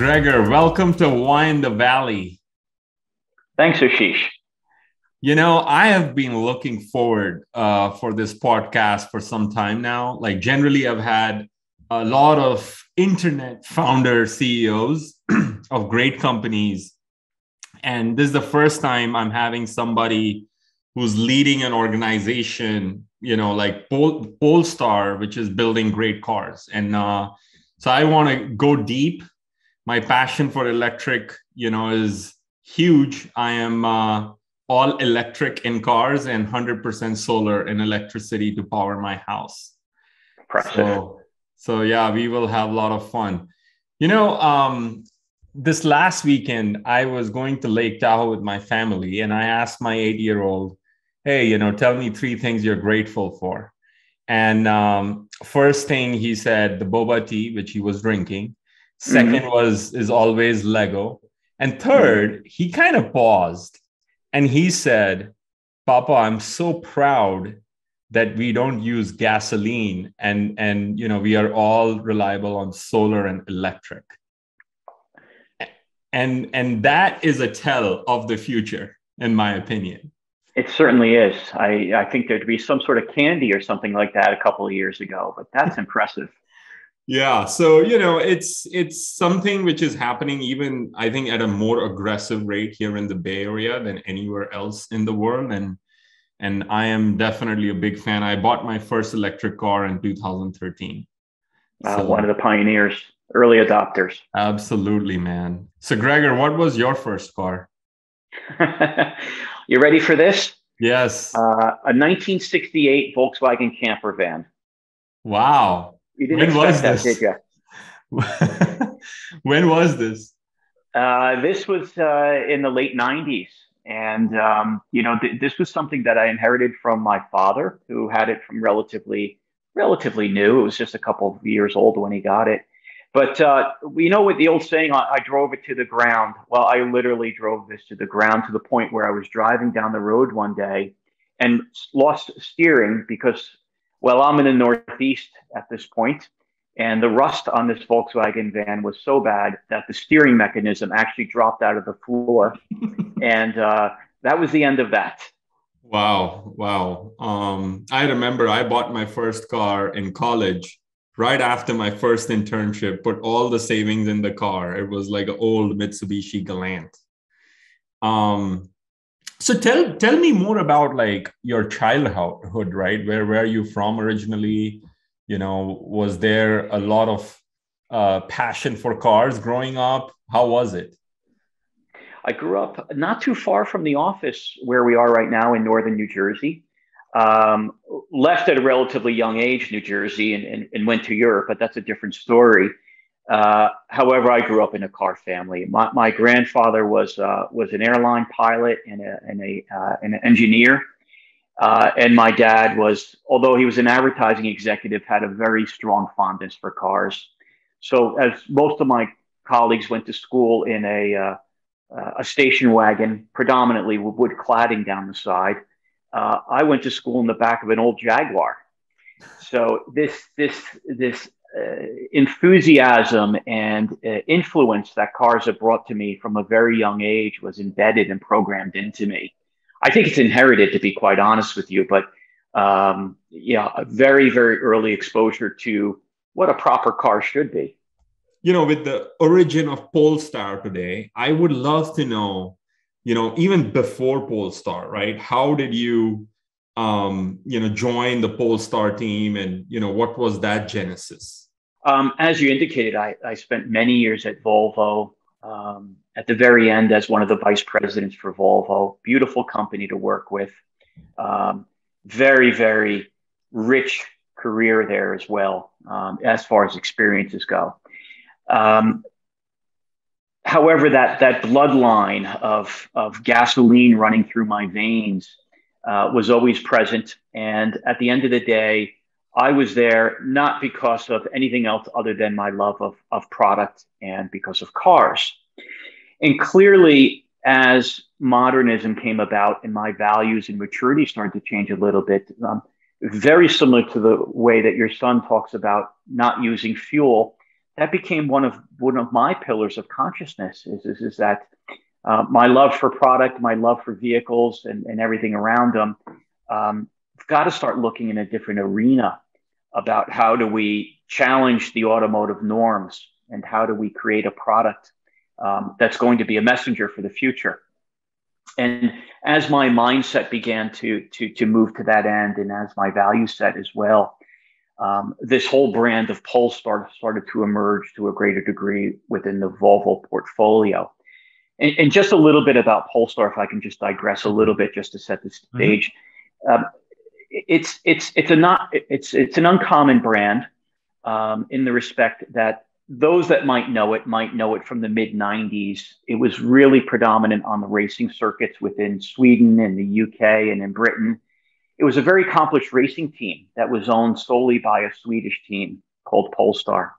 Gregor, welcome to Wine the Valley. Thanks, Ashish. You know, I have been looking forward for this podcast for some time now. Like, generally, I've had a lot of internet founder CEOs of great companies. And this is the first time I'm having somebody who's leading an organization, like Polestar, which is building great cars. And so I want to go deep. My passion for electric, is huge. I am all electric in cars and 100% solar and electricity to power my house. Impressive. So yeah, we will have a lot of fun. You know, this last weekend, I was going to Lake Tahoe with my family, and I asked my 8-year-old, hey, tell me 3 things you're grateful for. And first thing he said, the boba tea, which he was drinking. Second is always Lego. And third, he kind of paused and he said, Papa, I'm so proud that we don't use gasoline and we are all reliable on solar and electric. And that is a tell of the future, in my opinion. It certainly is. I think there'd be some sort of candy or something like that a couple of years ago, but that's impressive. Yeah. So, it's something which is happening even, I think, at a more aggressive rate here in the Bay Area than anywhere else in the world. And I am definitely a big fan. I bought my first electric car in 2013. One of the pioneers, early adopters. Absolutely, man. So, Gregor, what was your first car? You ready for this? Yes. A 1968 Volkswagen camper van. Wow. You didn't expect that, did you? When was this? This was in the late 90s. And, this was something that I inherited from my father, who had it from relatively new. It was just a couple of years old when he got it. But with the old saying, I drove it to the ground. Well, I literally drove this to the ground to the point where I was driving down the road one day and lost steering because, well, I'm in the Northeast at this point, and the rust on this Volkswagen van was so bad that the steering mechanism actually dropped out of the floor. And that was the end of that. Wow. I remember I bought my first car in college right after my first internship, put all the savings in the car. It was like an old Mitsubishi Galant. So tell me more about like your childhood, right? Where are you from originally? Was there a lot of passion for cars growing up? How was it? I grew up not too far from the office where we are right now in northern New Jersey. Left at a relatively young age, New Jersey, and went to Europe, but that's a different story. However, I grew up in a car family. My grandfather was an airline pilot and an engineer, and my dad was, although he was an advertising executive, had a very strong fondness for cars. So, as most of my colleagues went to school in a station wagon, predominantly with wood cladding down the side, I went to school in the back of an old Jaguar. So this enthusiasm and influence that cars have brought to me from a very young age was embedded and programmed into me. I think it's inherited, to be quite honest with you, but a very, very early exposure to what a proper car should be. With the origin of Polestar today, I would love to know, even before Polestar, right? How did you, join the Polestar team, and, what was that genesis? As you indicated, I spent many years at Volvo, at the very end as one of the vice presidents for Volvo. Beautiful company to work with. Very, very rich career there as well, as far as experiences go. However, that bloodline of gasoline running through my veins was always present. And at the end of the day, I was there not because of anything else other than my love of product and because of cars. And clearly, as modernism came about and my values and maturity started to change a little bit, very similar to the way that your son talks about not using fuel, that became one of my pillars of consciousness is that my love for product, my love for vehicles and everything around them. We've got to start looking in a different arena about how do we challenge the automotive norms and how do we create a product that's going to be a messenger for the future. And as my mindset began to move to that end, and as my value set as well, this whole brand of Polestar started to emerge to a greater degree within the Volvo portfolio. And just a little bit about Polestar, if I can just digress a little bit, just to set the stage. It's an uncommon brand in the respect that those that might know it from the mid 90s. It was really predominant on the racing circuits within Sweden and the UK and in Britain. It was a very accomplished racing team that was owned solely by a Swedish team called Polestar.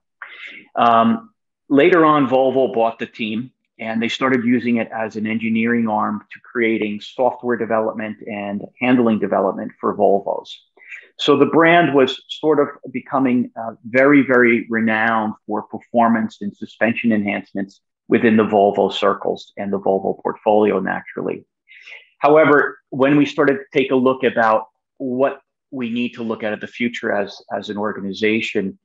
Later on, Volvo bought the team and they started using it as an engineering arm to creating software development and handling development for Volvos. So the brand was sort of becoming very, very renowned for performance and suspension enhancements within the Volvo circles and the Volvo portfolio naturally. However, when we started to take a look about what we need to look at the future as an organization,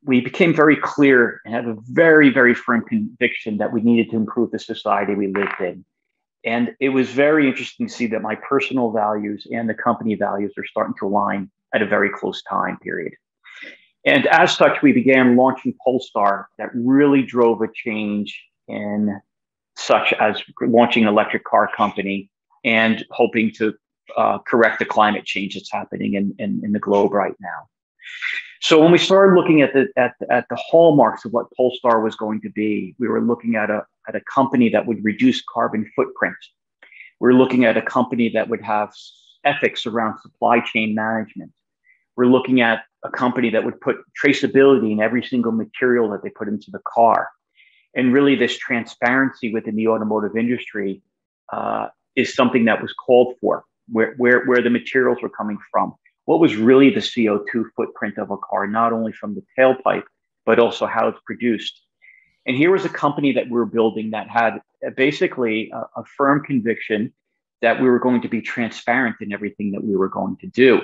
we became very clear and had a very, very firm conviction that we needed to improve the society we lived in. And it was very interesting to see that my personal values and the company values are starting to align at a very close time period. And as such, we began launching Polestar that really drove a change in such as launching an electric car company and hoping to correct the climate change that's happening in the globe right now. So when we started looking at the hallmarks of what Polestar was going to be, we were looking at a company that would reduce carbon footprint. We're looking at a company that would have ethics around supply chain management. We're looking at a company that would put traceability in every single material that they put into the car. And really this transparency within the automotive industry is something that was called for, where the materials were coming from. What was really the CO2 footprint of a car, not only from the tailpipe, but also how it's produced. And here was a company that we were building that had basically a firm conviction that we were going to be transparent in everything that we were going to do.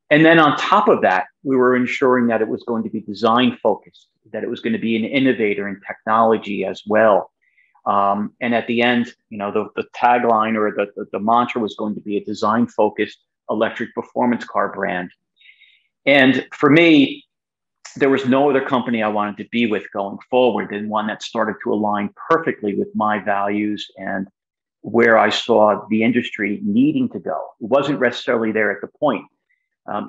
And then on top of that, we were ensuring that it was going to be design focused, that it was going to be an innovator in technology as well. And at the end, the tagline or the mantra was going to be a design focused electric performance car brand. And for me, there was no other company I wanted to be with going forward than one that started to align perfectly with my values and where I saw the industry needing to go. It wasn't necessarily there at the point.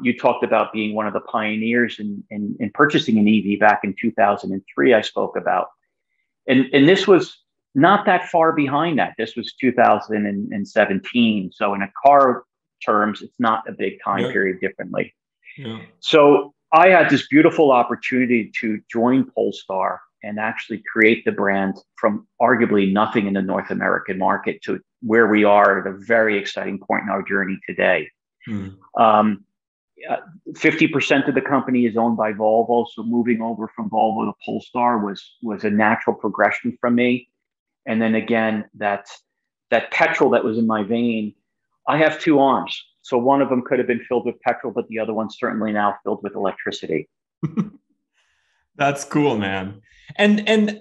You talked about being one of the pioneers in purchasing an EV back in 2003, I spoke about. And this was not that far behind that. This was 2017. So in a car terms, it's not a big time period differently. So I had this beautiful opportunity to join Polestar and actually create the brand from arguably nothing in the North American market to where we are at a very exciting point in our journey today. 50% of the company is owned by Volvo. So moving over from Volvo to Polestar was a natural progression from me. And then again, that petrol that was in my vein, I have two arms. So one of them could have been filled with petrol, but the other one's certainly now filled with electricity. That's cool, man. And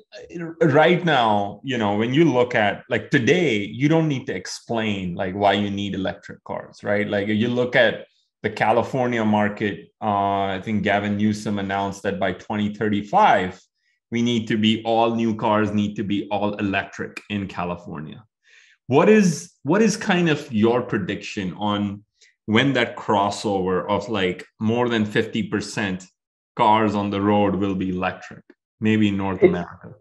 right now, when you look at like today, you don't need to explain like why you need electric cars, right? Like you look at the California market, I think Gavin Newsom announced that by 2035, all new cars need to be all electric in California. What is kind of your prediction on when that crossover of like more than 50% cars on the road will be electric, maybe in North America?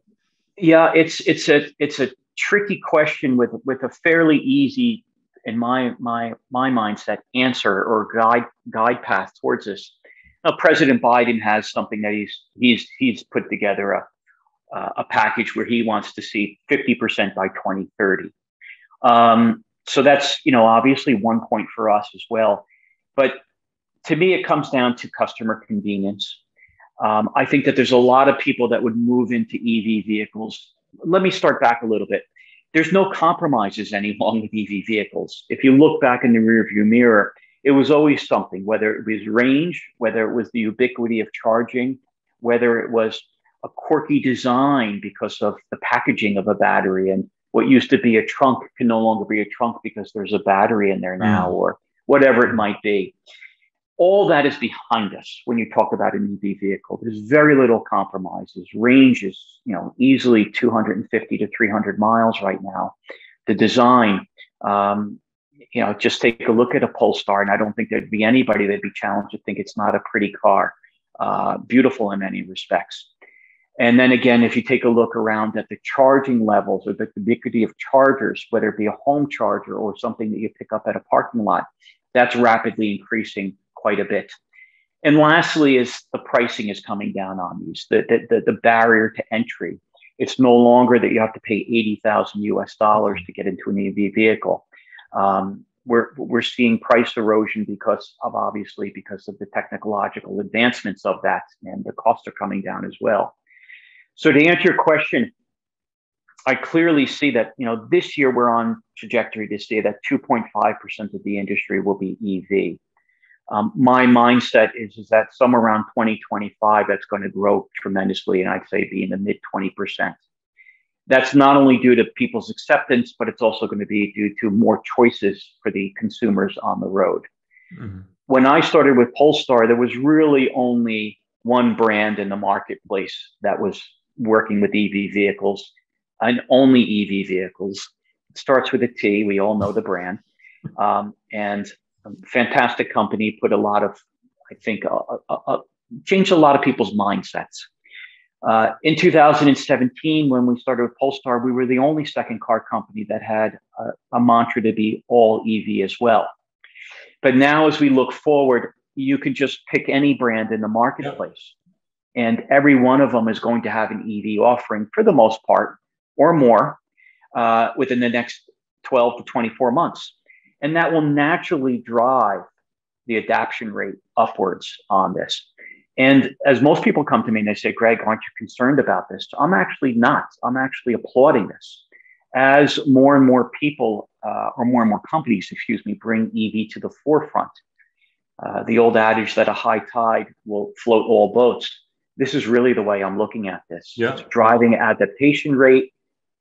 Yeah, it's a tricky question with a fairly easy, in my mindset, answer or guide path towards this. Now, President Biden has something that he's put together a package where he wants to see 50% by 2030. So that's, obviously one point for us as well. But to me, it comes down to customer convenience. I think that there's a lot of people that would move into EV vehicles. Let me start back a little bit. There's no compromises any longer with EV vehicles. If you look back in the rearview mirror, it was always something, whether it was range, whether it was the ubiquity of charging, whether it was a quirky design because of the packaging of a battery, and what used to be a trunk can no longer be a trunk because there's a battery in there now, or whatever it might be. All that is behind us when you talk about an EV vehicle. There's very little compromises. Range is, easily 250 to 300 miles right now. The design, just take a look at a Polestar, and I don't think there'd be anybody that'd be challenged to think it's not a pretty car. Beautiful in many respects. And then again, if you take a look around at the charging levels or the ubiquity of chargers, whether it be a home charger or something that you pick up at a parking lot, that's rapidly increasing quite a bit. And lastly, is the pricing is coming down on these, the barrier to entry. It's no longer that you have to pay $80,000 to get into an EV vehicle. We're seeing price erosion because of the technological advancements of that, and the costs are coming down as well. So to answer your question, I clearly see that, this year we're on trajectory to see that 2.5% of the industry will be EV. My mindset is that somewhere around 2025, that's going to grow tremendously, and I'd say be in the mid 20%. That's not only due to people's acceptance, but it's also going to be due to more choices for the consumers on the road. Mm-hmm. When I started with Polestar, there was really only one brand in the marketplace that was working with EV vehicles, and only EV vehicles. It starts with a T. We all know the brand. And a fantastic company, put a lot of, I think, changed a lot of people's mindsets. In 2017, when we started with Polestar, we were the only second car company that had a mantra to be all EV as well. But now, as we look forward, you can just pick any brand in the marketplace, and every one of them is going to have an EV offering for the most part or more within the next 12 to 24 months. And that will naturally drive the adoption rate upwards on this. And as most people come to me and they say, Greg, aren't you concerned about this? I'm actually not. I'm actually applauding this. As more and more people, or more and more companies, bring EV to the forefront. The old adage that a high tide will float all boats. This is really the way I'm looking at this. Yeah. It's driving adaptation rate.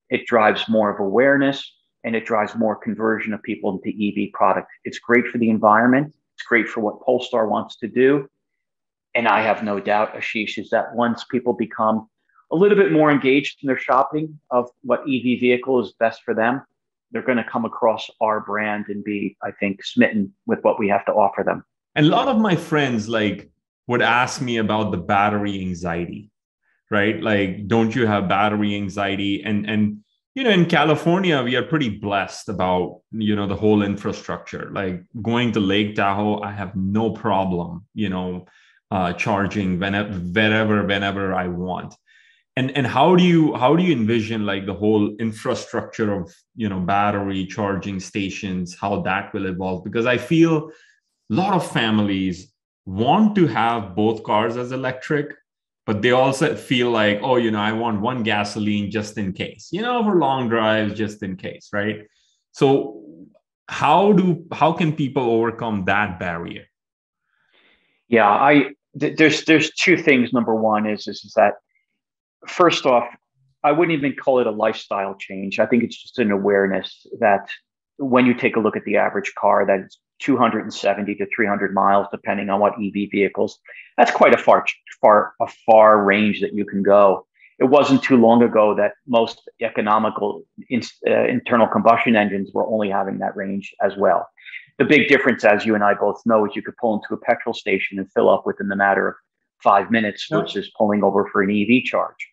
It drives more of awareness, and it drives more conversion of people into EV product. It's great for the environment. It's great for what Polestar wants to do. And I have no doubt, Ashish, is that once people become a little bit more engaged in their shopping of what EV vehicle is best for them, they're going to come across our brand and be, I think, smitten with what we have to offer them. And a lot of my friends would ask me about the battery anxiety, right? Like, don't you have battery anxiety? And in California, we are pretty blessed about, the whole infrastructure. Like going to Lake Tahoe, I have no problem, charging whenever I want. And how do you envision the whole infrastructure of, battery charging stations, how that will evolve? Because I feel a lot of families want to have both cars as electric, but they also feel like, I want one gasoline just in case, for long drives, just in case, right? So how can people overcome that barrier? Yeah, there's two things. Number one is that, first off, I wouldn't even call it a lifestyle change. I think it's just an awareness that when you take a look at the average car, that's 270 to 300 miles, depending on what EV vehicles. That's quite a far range that you can go. It wasn't too long ago that most economical internal combustion engines were only having that range as well. The big difference, as you and I both know, is you could pull into a petrol station and fill up within the matter of 5 minutes versus pulling over for an EV charge.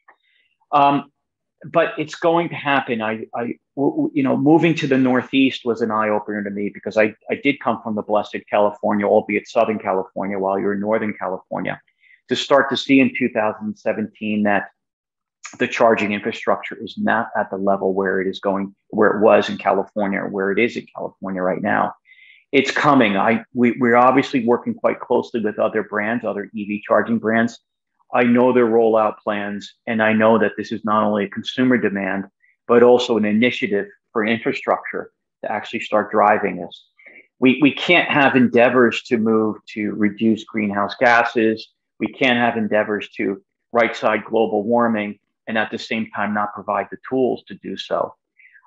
But it's going to happen. Moving to the Northeast was an eye opener to me, because I did come from the blessed California, albeit Southern California, while you're in Northern California, to start to see in 2017 that the charging infrastructure is not at the level where it was in California, or where it is in California right now. It's coming. We're obviously working quite closely with other brands, other EV charging brands. I know their rollout plans, and I know that this is not only a consumer demand, but also an initiative for infrastructure to actually start driving this. We can't have endeavors to move to reduce greenhouse gases. We can't have endeavors to right side global warming and at the same time not provide the tools to do so.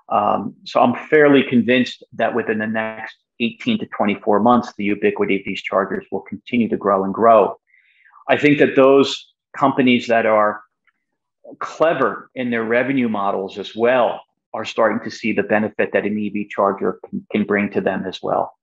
So I'm fairly convinced that within the next 18 to 24 months, the ubiquity of these chargers will continue to grow and grow. I think that those companies that are clever in their revenue models as well are starting to see the benefit that an EV charger can bring to them as well.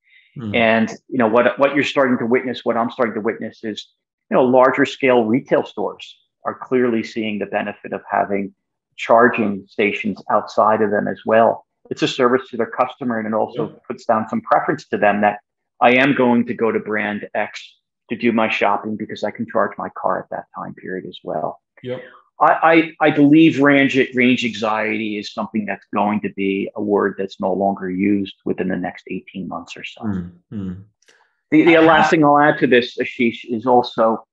And what you're starting to witness, what I'm starting to witness is, larger scale retail stores are clearly seeing the benefit of having charging stations outside of them as well. It's a service to their customer, and it also puts down some preference to them that I am going to go to brand X to do my shopping because I can charge my car at that time period as well. Yep. I believe range anxiety is something that's going to be a word that's no longer used within the next 18 months or so. Mm-hmm. The last thing I'll add to this, Ashish, is also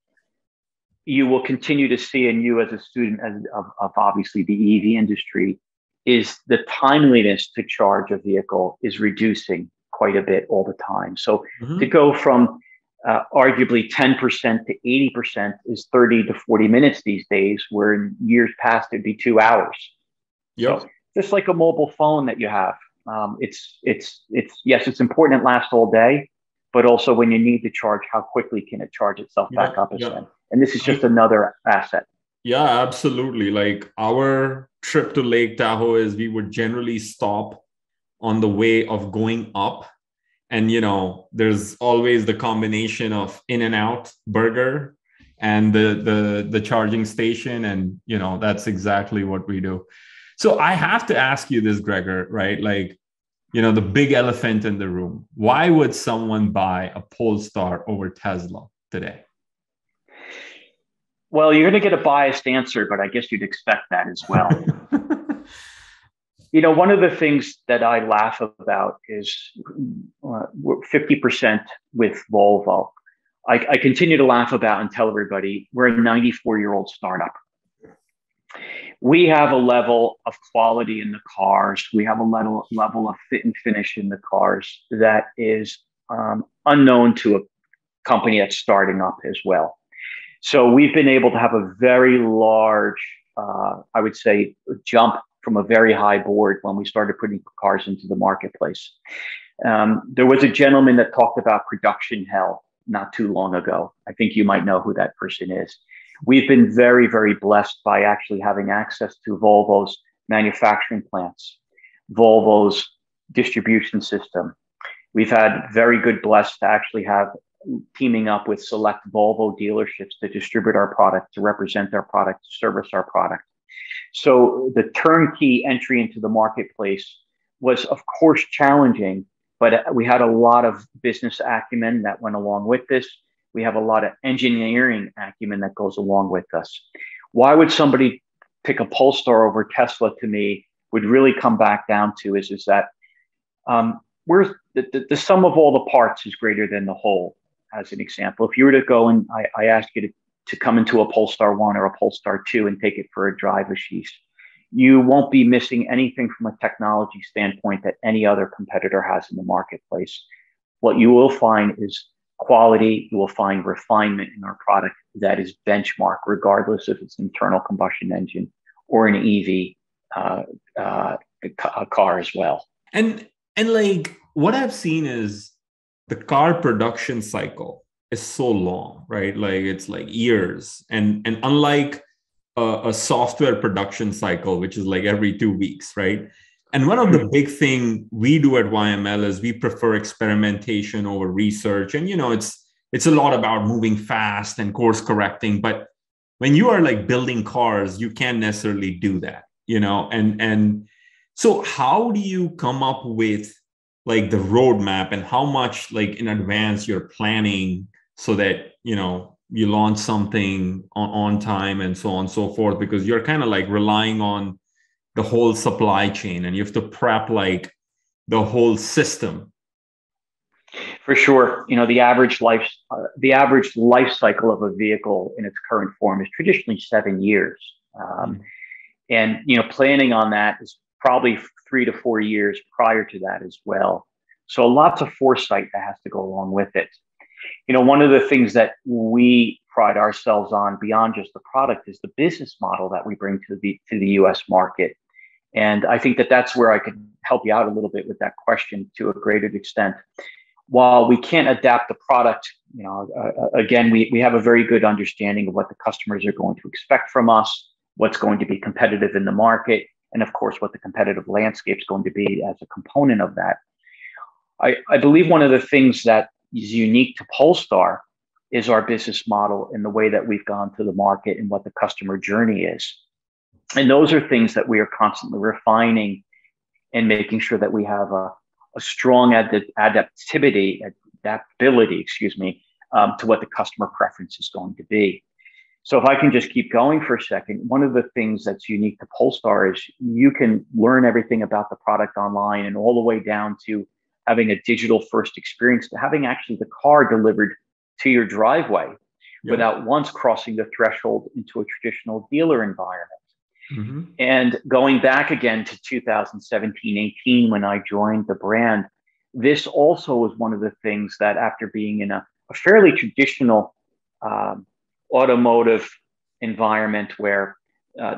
you will continue to see, and you as a student of obviously the EV industry, is the timeliness to charge a vehicle is reducing quite a bit all the time. So to go from arguably 10% to 80% is 30 to 40 minutes these days, where in years past it'd be 2 hours. Yep. So just like a mobile phone that you have, it's yes, it's important it lasts all day, but also when you need to charge, how quickly can it charge itself back up again? And this is just another asset. Yeah, absolutely. Like our trip to Lake Tahoe is we would generally stop on the way of going up. And, there's always the combination of In-N-Out burger and the charging station. And, that's exactly what we do. So I have to ask you this, Gregor, right? Like, the big elephant in the room. Why would someone buy a Polestar over Tesla today? Well, you're going to get a biased answer, but I guess you'd expect that as well. One of the things that I laugh about is 50% with Volvo. I continue to laugh about and tell everybody we're a 94-year-old startup. We have a level of quality in the cars. We have a level of fit and finish in the cars that is unknown to a company that's starting up as well. So we've been able to have a very large, I would say, jump from a very high board when we started putting cars into the marketplace. There was a gentleman that talked about production hell not too long ago. I think you might know who that person is. We've been very, very blessed by actually having access to Volvo's manufacturing plants, Volvo's distribution system. We've had very good blessed to actually have teaming up with select Volvo dealerships to distribute our product, to represent our product, to service our product. So the turnkey entry into the marketplace was, of course, challenging, but we had a lot of business acumen that went along with this. We have a lot of engineering acumen that goes along with us. Why would somebody pick a Polestar over Tesla, to me, would really come back down to is that the sum of all the parts is greater than the whole. As an example, if you were to go and I asked you to come into a Polestar 1 or a Polestar 2 and take it for a drive, Ashish, you won't be missing anything from a technology standpoint that any other competitor has in the marketplace. What you will find is quality. You will find refinement in our product that is benchmark, regardless if it's internal combustion engine or an EV car as well. And like what I've seen is the car production cycle is so long, right? Like it's like years. And unlike a software production cycle, which is like every 2 weeks, right? And one of the big thing we do at YML is we prefer experimentation over research. And, it's a lot about moving fast and course correcting. But when you are like building cars, you can't necessarily do that, and so how do you come up with like the roadmap and how much like in advance you're planning so that, you launch something on time and so on and so forth, because you're kind of like relying on the whole supply chain and you have to prep like the whole system. For sure, the average life cycle of a vehicle in its current form is traditionally 7 years, um, Mm. and planning on that is probably 3 to 4 years prior to that as well. So lots of foresight that has to go along with it. One of the things that we pride ourselves on beyond just the product is the business model that we bring to the U.S. market. And I think that that's where I could help you out a little bit with that question to a greater extent. While we can't adapt the product, again, we have a very good understanding of what the customers are going to expect from us, what's going to be competitive in the market, and of course, what the competitive landscape is going to be as a component of that. I believe one of the things that is unique to Polestar is our business model and the way that we've gone to the market and what the customer journey is. And those are things that we are constantly refining and making sure that we have a strong adaptability, to what the customer preference is going to be. So if I can just keep going for a second, one of the things that's unique to Polestar is you can learn everything about the product online and all the way down to having a digital first experience to having actually the car delivered to your driveway without once crossing the threshold into a traditional dealer environment. Mm-hmm. And going back again to 2017-18, when I joined the brand, this also was one of the things that after being in a fairly traditional automotive environment where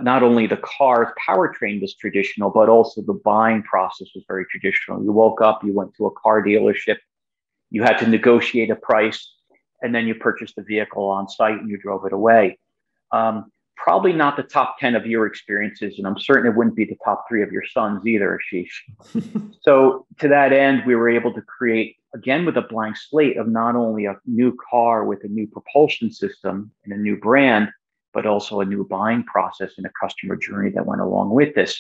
not only the car's powertrain was traditional, but also the buying process was very traditional. You woke up, you went to a car dealership, you had to negotiate a price, and then you purchased the vehicle on site and you drove it away. Probably not the top 10 of your experiences, and I'm certain it wouldn't be the top 3 of your sons either, Ashish. So to that end, we were able to create, again, with a blank slate of not only a new car with a new propulsion system and a new brand, but also a new buying process and a customer journey that went along with this.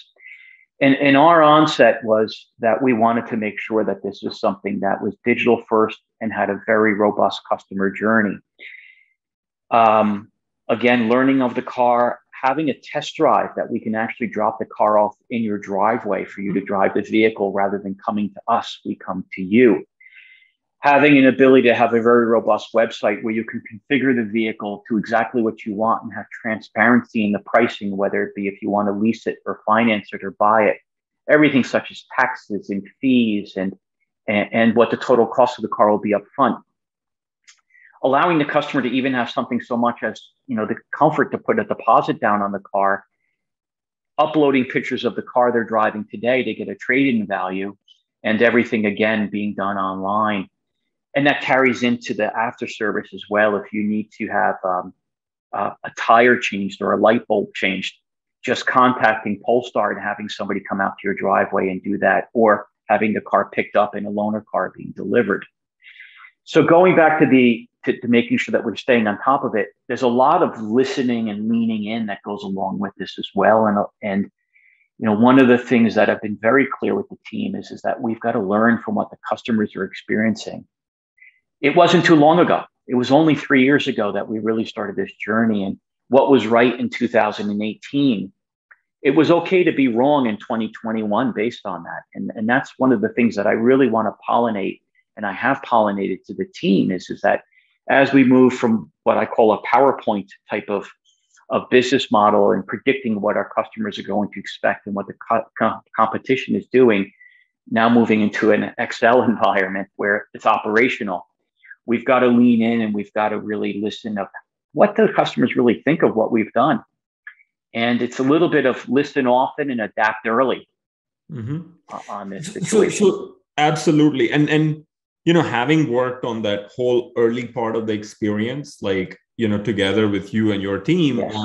And our onset was that we wanted to make sure that this was something that was digital first and had a very robust customer journey. Again, learning of the car, having a test drive that we can actually drop the car off in your driveway for you to drive the vehicle rather than coming to us, we come to you. Having an ability to have a very robust website where you can configure the vehicle to exactly what you want and have transparency in the pricing, whether it be if you want to lease it or finance it or buy it, everything such as taxes and fees and what the total cost of the car will be up front. Allowing the customer to even have something so much as, the comfort to put a deposit down on the car, uploading pictures of the car they're driving today to get a trade-in value, and everything again being done online. And that carries into the after service as well. If you need to have a tire changed or a light bulb changed, just contacting Polestar and having somebody come out to your driveway and do that, or having the car picked up in a loaner car being delivered. So going back to making sure that we're staying on top of it, there's a lot of listening and leaning in that goes along with this as well. And one of the things that I've been very clear with the team is that we've got to learn from what the customers are experiencing. It wasn't too long ago. It was only 3 years ago that we really started this journey. And what was right in 2018, it was okay to be wrong in 2021 based on that. And that's one of the things that I really want to pollinate, and I have pollinated to the team, is that as we move from what I call a PowerPoint type of business model and predicting what our customers are going to expect and what the competition is doing, now moving into an Excel environment where it's operational, we've got to lean in and we've got to really listen to what the customers really think of what we've done. And it's a little bit of listen often and adapt early on this situation. So absolutely. And having worked on that whole early part of the experience, together with you and your team, yes,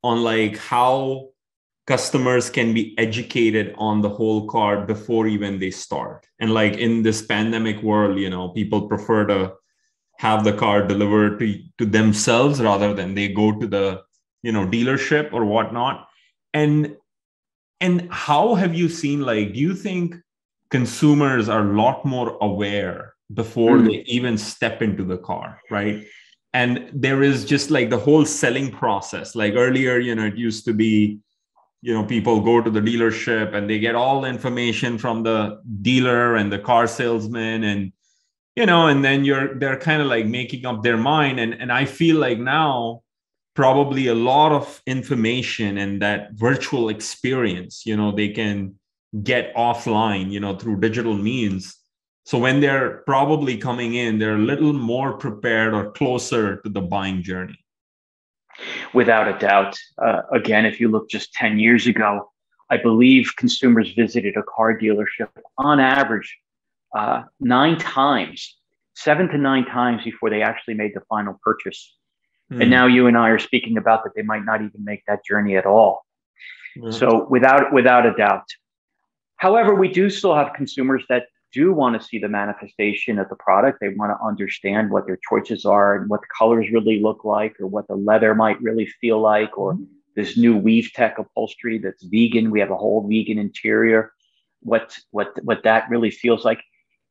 on like how customers can be educated on the whole car before even they start. And like in this pandemic world, people prefer to have the car delivered to themselves rather than they go to the, dealership or whatnot. And how have you seen, do you think consumers are a lot more aware before they even step into the car, right? And there is just like the whole selling process. Like earlier, it used to be, people go to the dealership and they get all the information from the dealer and the car salesman. and then they're kind of like making up their mind. And I feel like now probably a lot of information and that virtual experience, they can get offline, through digital means. So when they're probably coming in, they're a little more prepared or closer to the buying journey. Without a doubt. Again, if you look just 10 years ago, I believe consumers visited a car dealership on average 9 times, 7 to 9 times before they actually made the final purchase. And now you and I are speaking about that they might not even make that journey at all. So without a doubt. However, we do still have consumers that do want to see the manifestation of the product. They want to understand what their choices are and what the colors really look like, or what the leather might really feel like, or this new Weave Tech upholstery that's vegan. We have a whole vegan interior. What that really feels like.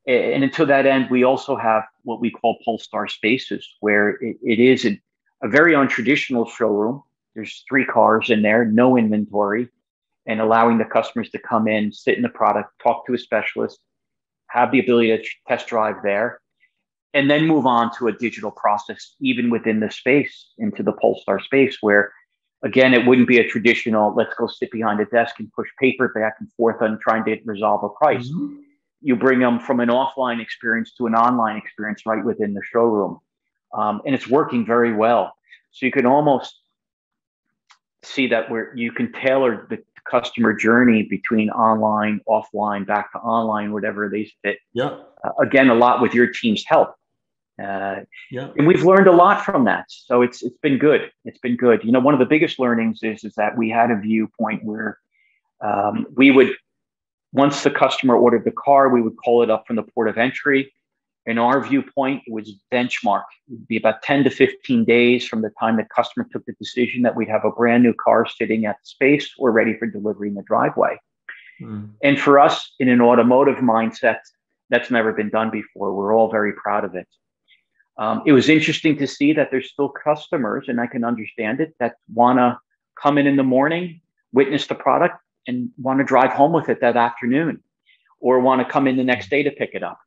And until that end, we also have what we call Polestar Spaces, where it is a very untraditional showroom. There's 3 cars in there, no inventory, and allowing the customers to come in, sit in the product, talk to a specialist, have the ability to test drive there, and then move on to a digital process, even within the space, into the Polestar Space, where, again, it wouldn't be a traditional, let's go sit behind a desk and push paper back and forth on trying to resolve a price. You bring them from an offline experience to an online experience right within the showroom. And it's working very well. So you can almost see that where you can tailor the customer journey between online, offline, back to online, whatever they fit. Yeah. Again, a lot with your team's help. And we've learned a lot from that. So it's been good. It's been good. One of the biggest learnings is that we had a viewpoint where we would, once the customer ordered the car, we would call it up from the port of entry. In our viewpoint, it was benchmark. It would be about 10 to 15 days from the time the customer took the decision that we'd have a brand new car sitting at the space or ready for delivery in the driveway. And for us, in an automotive mindset, that's never been done before. We're all very proud of it. It was interesting to see that there's still customers, and I can understand it, that want to come in the morning, witness the product, and want to drive home with it that afternoon, or want to come in the next day to pick it up.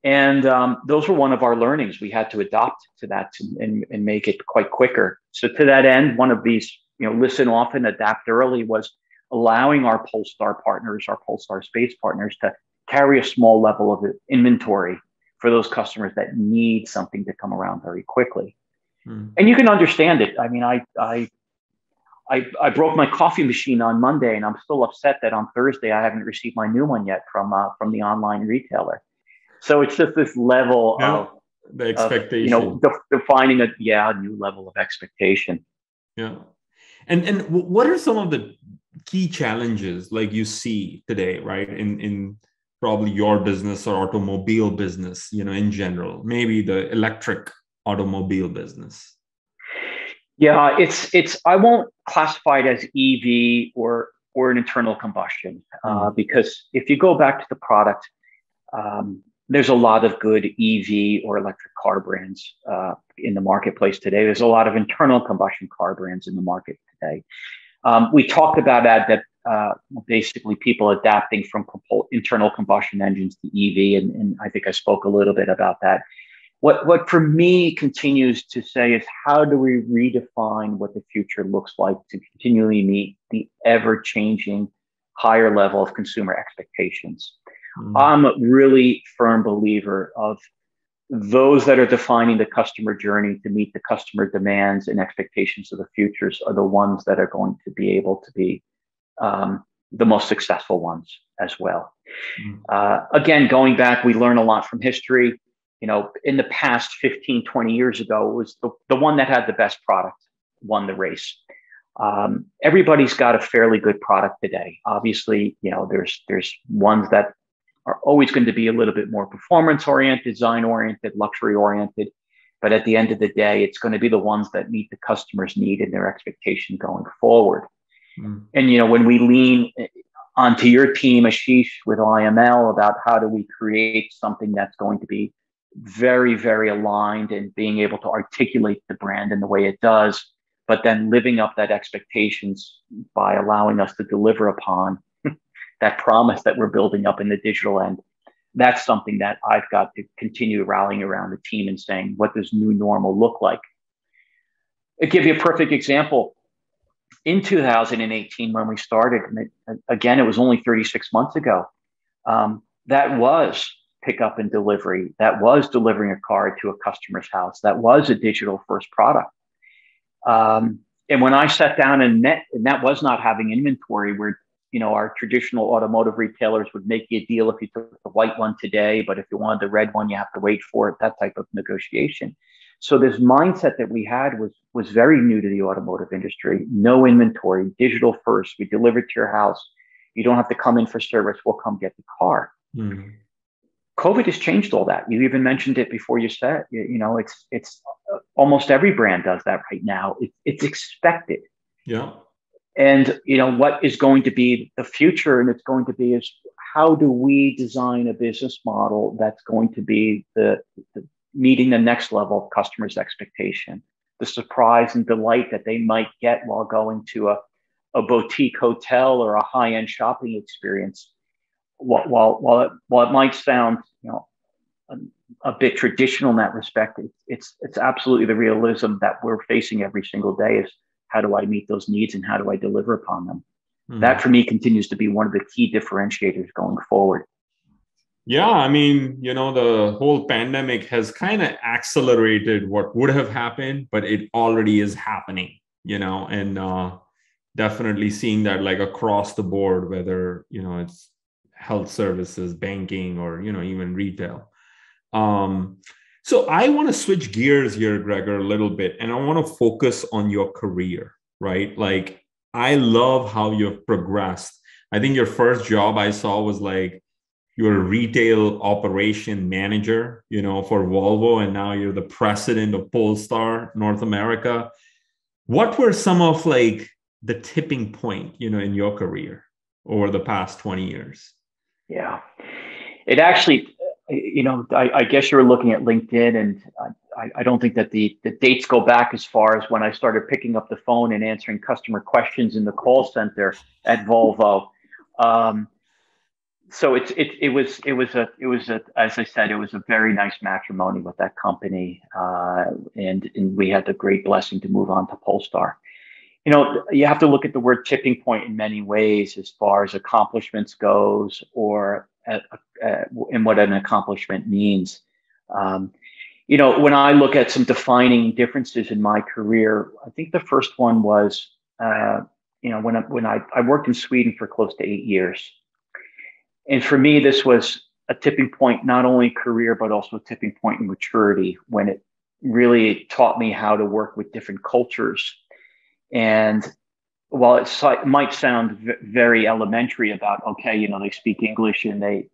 And those were one of our learnings. We had to adopt to that and make it quite quicker. So to that end, one of these, listen often, adapt early, was allowing our Polestar partners, our Polestar Space partners, to carry a small level of inventory for those customers that need something to come around very quickly. And you can understand it. I mean, I broke my coffee machine on Monday, and I'm still upset that on Thursday I haven't received my new one yet from the online retailer. So it's just this level of the expectation, defining a new level of expectation. Yeah. And what are some of the key challenges like you see today, right? In probably your business or automobile business, in general, maybe the electric automobile business. Yeah, it's I won't classify it as EV or an internal combustion, because if you go back to the product, there's a lot of good EV or electric car brands in the marketplace today. There's a lot of internal combustion car brands in the market today. We talked about that basically people adapting from internal combustion engines to EV, and I think I spoke a little bit about that. What for me continues to say is, how do we redefine what the future looks like to continually meet the ever-changing higher level of consumer expectations? I'm a really firm believer of those that are defining the customer journey to meet the customer demands and expectations of the futures are the ones that are going to be able to be the most successful ones as well. Again, going back, we learn a lot from history. In the past 15, 20 years ago, it was the one that had the best product won the race. Everybody's got a fairly good product today. Obviously, there's ones that are always going to be a little bit more performance-oriented, design-oriented, luxury-oriented. But at the end of the day, it's going to be the ones that meet the customer's need and their expectation going forward. And, when we lean onto your team, Ashish, with IML, about how do we create something that's going to be very, very aligned and being able to articulate the brand in the way it does, but then living up that expectations by allowing us to deliver upon that promise that we're building up in the digital end. that's something that I've got to continue rallying around the team and saying, what does new normal look like? I'll give you a perfect example. In 2018, when we started, and again, it was only 36 months ago, that was pickup and delivery. That was delivering a card to a customer's house. That was a digital first product. And when I sat down and met, and that was not having inventory where, our traditional automotive retailers would make you a deal if you took the white one today, but if you wanted the red one, you have to wait for it, that type of negotiation. So this mindset that we had was very new to the automotive industry. No inventory, digital first. We deliver it to your house. You don't have to come in for service. We'll come get the car. Mm-hmm. COVID has changed all that. You even mentioned it before you said, it's almost every brand does that right now. It's expected. Yeah. And, what is going to be the future, and it's going to be, is how do we design a business model that's going to be the meeting the next level of customers' expectation, the surprise and delight that they might get while going to a boutique hotel or a high-end shopping experience. While it might sound, a bit traditional in that respect, it's absolutely the realism that we're facing every single day is, how do I meet those needs and how do I deliver upon them? Mm-hmm. That for me continues to be one of the key differentiators going forward. Yeah, I mean, the whole pandemic has kind of accelerated what would have happened, but it already is happening, and definitely seeing that like across the board, whether, it's health services, banking, or, even retail. So I want to switch gears here, Gregor, a little bit, and I want to focus on your career, right? Like, I love how you've progressed. I think your first job I saw was like, you're a retail operation manager, for Volvo, and now you're the president of Polestar North America. What were some of like the tipping point, in your career over the past 20 years? Yeah, it actually, I guess you were looking at LinkedIn, and I don't think that the dates go back as far as when I started picking up the phone and answering customer questions in the call center at Volvo. So it was as I said, it was a very nice matrimony with that company, and we had the great blessing to move on to Polestar. You have to look at the word tipping point in many ways as far as accomplishments goes, or and what an accomplishment means. When I look at some defining differences in my career, I think the first one was, when I worked in Sweden for close to 8 years. And for me, this was a tipping point, not only career, but also a tipping point in maturity, when it really taught me how to work with different cultures. And while it might sound very elementary about, okay, they speak English and they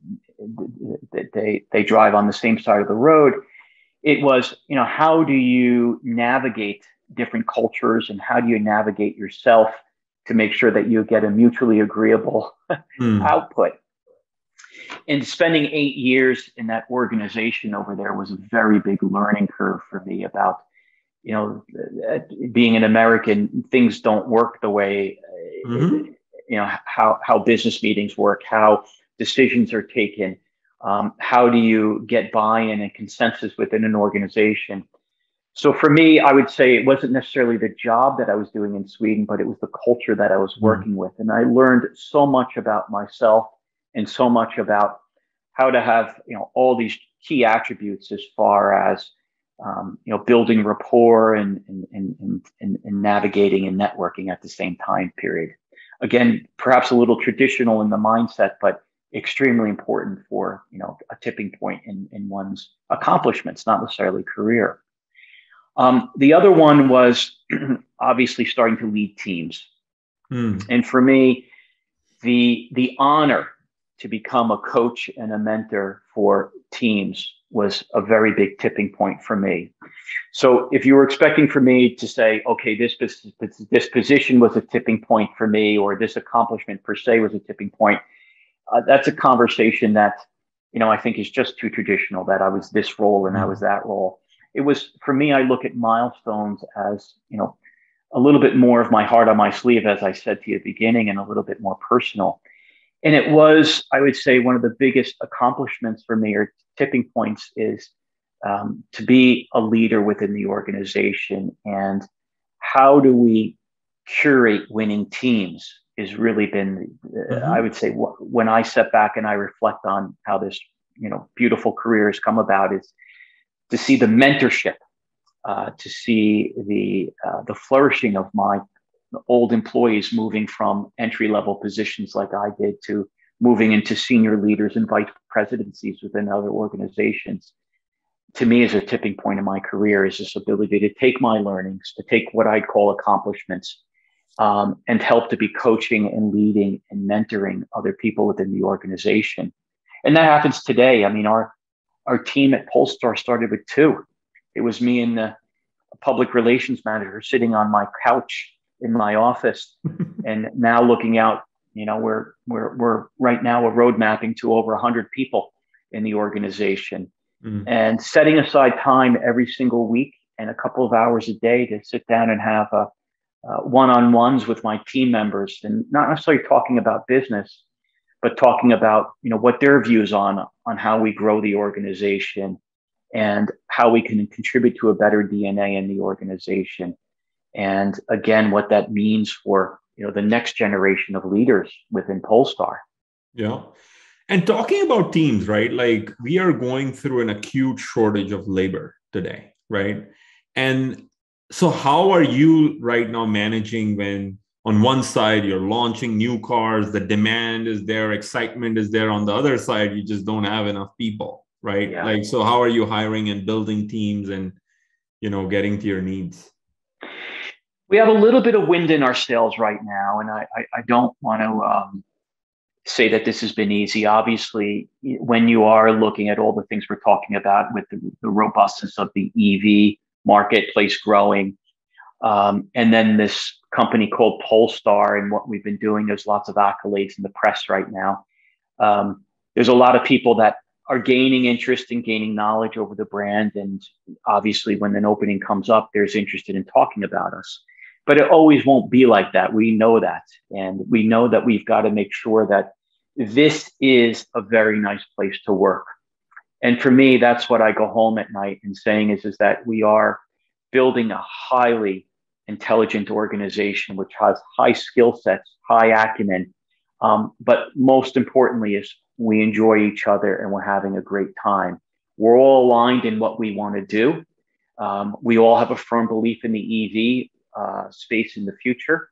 drive on the same side of the road, it was, how do you navigate different cultures, and how do you navigate yourself to make sure that you get a mutually agreeable output? And spending 8 years in that organization over there was a very big learning curve for me about, being an American, things don't work the way, how business meetings work, how decisions are taken. How do you get buy-in and consensus within an organization? So for me, I would say it wasn't necessarily the job that I was doing in Sweden, but it was the culture that I was working with. And I learned so much about myself and so much about how to have, all these key attributes as far as, building rapport and navigating and networking at the same time period. Again, perhaps a little traditional in the mindset, but extremely important for, a tipping point in one's accomplishments, not necessarily career. The other one was obviously starting to lead teams. And for me, the honor to become a coach and a mentor for teams was a very big tipping point for me. So if you were expecting for me to say, okay, this position was a tipping point for me, or this accomplishment per se was a tipping point, that's a conversation that, I think is just too traditional, that I was this role and I was that role. It was, for me, I look at milestones as, a little bit more of my heart on my sleeve, as I said to you at the beginning, and a little bit more personal. And it was, I would say, one of the biggest accomplishments for me, or tipping points, is to be a leader within the organization. And how do we curate winning teams has really been, I would say, when I step back and I reflect on how this, beautiful career has come about, is to see the mentorship, to see the flourishing of my old employees moving from entry level positions like I did to moving into senior leaders and vice presidencies within other organizations. To me, is a tipping point in my career, is this ability to take my learnings, to take what I'd call accomplishments, and help to be coaching and leading and mentoring other people within the organization. And that happens today. I mean, our team at Polestar started with two. It was me and the public relations manager sitting on my couch in my office, and now looking out, we're right now a road mapping to over 100 people in the organization, and setting aside time every single week and a couple of hours a day to sit down and have one-on-ones with my team members, and not necessarily talking about business, but talking about what their views on how we grow the organization and how we can contribute to a better DNA in the organization. And again, what that means for the next generation of leaders within Polestar. Yeah. And talking about teams, right? Like, we are going through an acute shortage of labor today, right? And so how are you right now managing when on one side you're launching new cars, the demand is there, excitement is there. On the other side, you just don't have enough people, right? Yeah. Like, so how are you hiring and building teams and, getting to your needs? We have a little bit of wind in our sails right now, and I don't want to say that this has been easy. Obviously, when you are looking at all the things we're talking about with the robustness of the EV marketplace growing, and then this company called Polestar and what we've been doing, there's lots of accolades in the press right now. There's a lot of people that are gaining interest and gaining knowledge over the brand. And obviously, when an opening comes up, there's interested in talking about us. But it always won't be like that. We know that. And we know that we've got to make sure that this is a very nice place to work. And for me, that's what I go home at night and saying is that we are building a highly intelligent organization, which has high skill sets, high acumen. But most importantly is we enjoy each other and we're having a great time. We're all aligned in what we want to do. We all have a firm belief in the EV space in the future.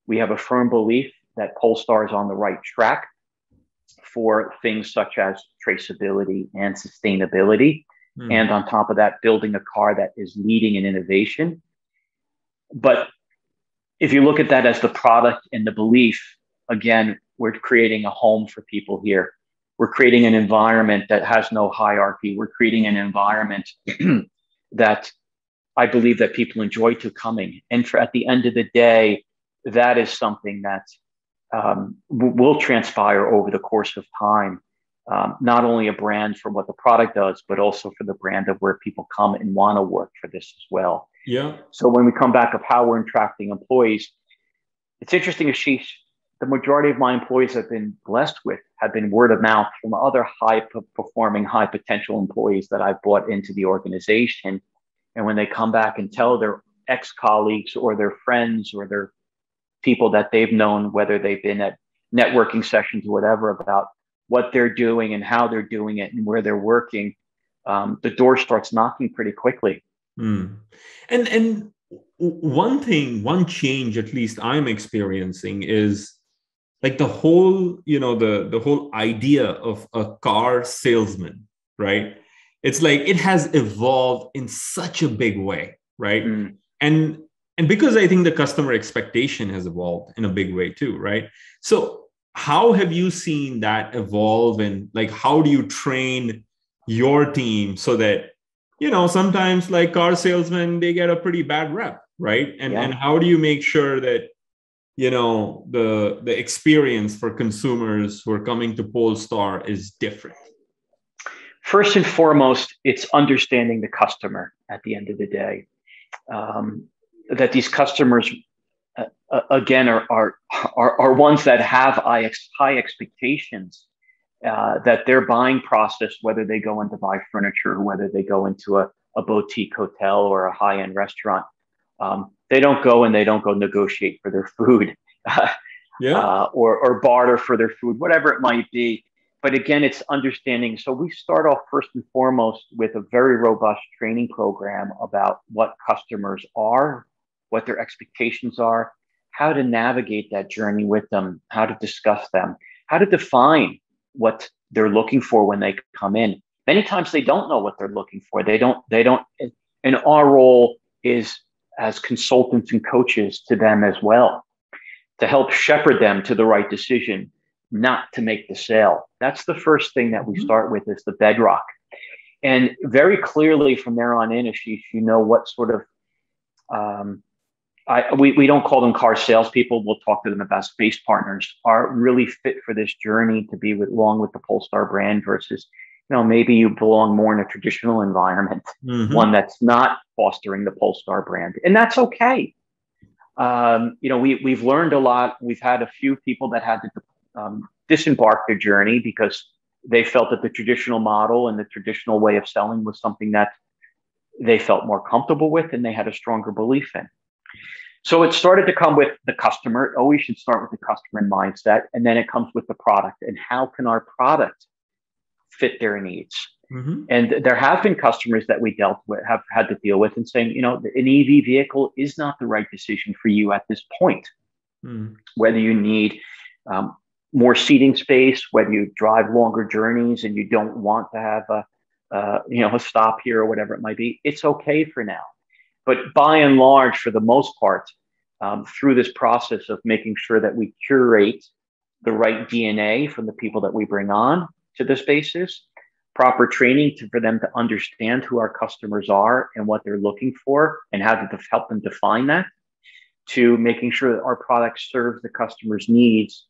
We have a firm belief that Polestar is on the right track for things such as traceability and sustainability. And on top of that, building a car that is leading in innovation. But if you look at that as the product and the belief, again, we're creating a home for people here. We're creating an environment that has no hierarchy. We're creating an environment that I believe that people enjoy to coming. And at the end of the day, that is something that will transpire over the course of time. Not only a brand for what the product does, but also for the brand of where people come and want to work for this as well. Yeah. So when we come back of how we're attracting employees, it's interesting, Ashish, the majority of my employees I've been blessed with have been word of mouth from other high-performing, high-potential employees that I've brought into the organization. And when they come back and tell their ex-colleagues or their friends or their people that they've known, whether they've been at networking sessions or whatever, about what they're doing and how they're doing it and where they're working, the door starts knocking pretty quickly. And one change, at least I'm experiencing, is like the whole, the whole idea of a car salesman, right? It's like it has evolved in such a big way, right? And because I think the customer expectation has evolved in a big way too, right? So how have you seen that evolve, and like how do you train your team so that, sometimes like car salesmen, they get a pretty bad rep, right? And how do you make sure that, the experience for consumers who are coming to Polestar is different? First and foremost, it's understanding the customer at the end of the day. That these customers again, are ones that have high expectations that their buying process, whether they go in to buy furniture, whether they go into a boutique hotel or a high-end restaurant, they don't go negotiate for their food or barter for their food, whatever it might be. But again, it's understanding. So we start off first and foremost with a very robust training program about what customers are, what their expectations are, how to navigate that journey with them, how to discuss them, how to define what they're looking for when they come in. Many times they don't know what they're looking for. They don't, and our role is as consultants and coaches to them as well, to help shepherd them to the right decision, not to make the sale. That's the first thing that we start with, is the bedrock. And very clearly from there on in, Ashish, you know what sort of, we don't call them car salespeople. We'll talk to them about space partners, are really fit for this journey to be along with the Polestar brand versus, maybe you belong more in a traditional environment, one that's not fostering the Polestar brand. And that's okay. We've learned a lot. We've had a few people that had to disembark their journey because they felt that the traditional model and the traditional way of selling was something that they felt more comfortable with and they had a stronger belief in. So it started to come with the customer. It always should start with the customer mindset. And then it comes with the product and how can our product fit their needs. And there have been customers that we dealt with, have had to deal with, and saying, an EV vehicle is not the right decision for you at this point. Whether you need more seating space, whether you drive longer journeys and you don't want to have a stop here or whatever it might be, it's okay for now. But by and large, for the most part, through this process of making sure that we curate the right DNA from the people that we bring on to the spaces, proper training for them to understand who our customers are and what they're looking for and how to help them define that, to making sure that our product serves the customer's needs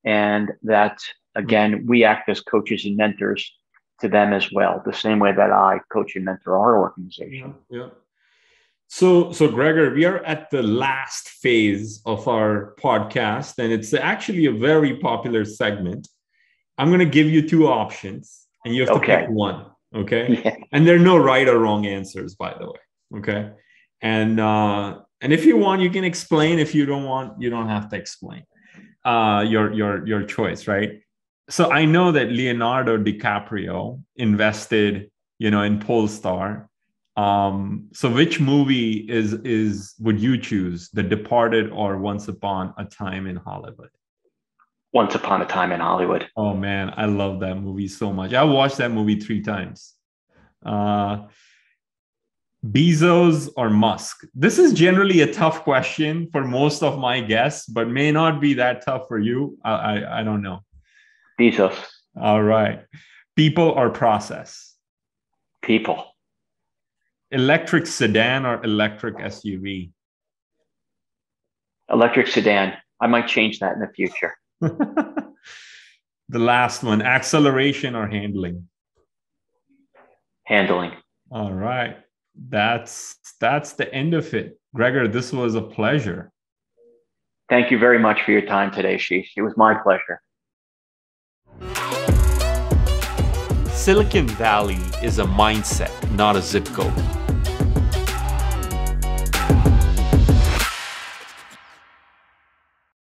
and that, again, we act as coaches and mentors to them as well, the same way that I coach and mentor our organization. Yeah. So Gregor, we are at the last phase of our podcast, and it's actually a very popular segment. I'm going to give you two options, and you have to pick one. Okay. Yeah. And there are no right or wrong answers, by the way. Okay. And if you want, you can explain. If you don't want, you don't have to explain. Your choice, right? So I know that Leonardo DiCaprio invested, in Polestar. So which movie would you choose, The Departed or Once Upon a Time in Hollywood? Once Upon a Time in Hollywood. Oh man, I love that movie so much. I watched that movie 3 times. Bezos or Musk? This is generally a tough question for most of my guests, but may not be that tough for you. I don't know. Bezos. All right. People or process? People. Electric sedan or electric SUV? Electric sedan. I might change that in the future. The last one, acceleration or handling? Handling. All right. That's the end of it. Gregor, this was a pleasure. Thank you very much for your time today, Ashish. It was my pleasure. Silicon Valley is a mindset, not a zip code.